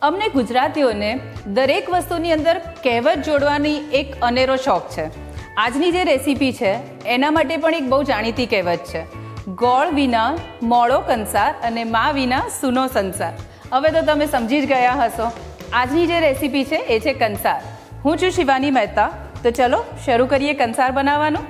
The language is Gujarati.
અમને ગુજરાતીઓને દરેક વસ્તુની અંદર કહેવત જોડવાની એક અનેરો શોખ છે. આજની જે રેસીપી છે એના માટે પણ એક બહુ જાણીતી કહેવત છે, ગોળ વિના મોળો કંસાર અને મા વિના સૂનો સંસાર. હવે તો તમે સમજી જ ગયા હશો. આજની જે રેસીપી છે એ છે કંસાર. હું છું શિવાની મહેતા. તો ચલો શરૂ કરીએ કંસાર બનાવવાનું.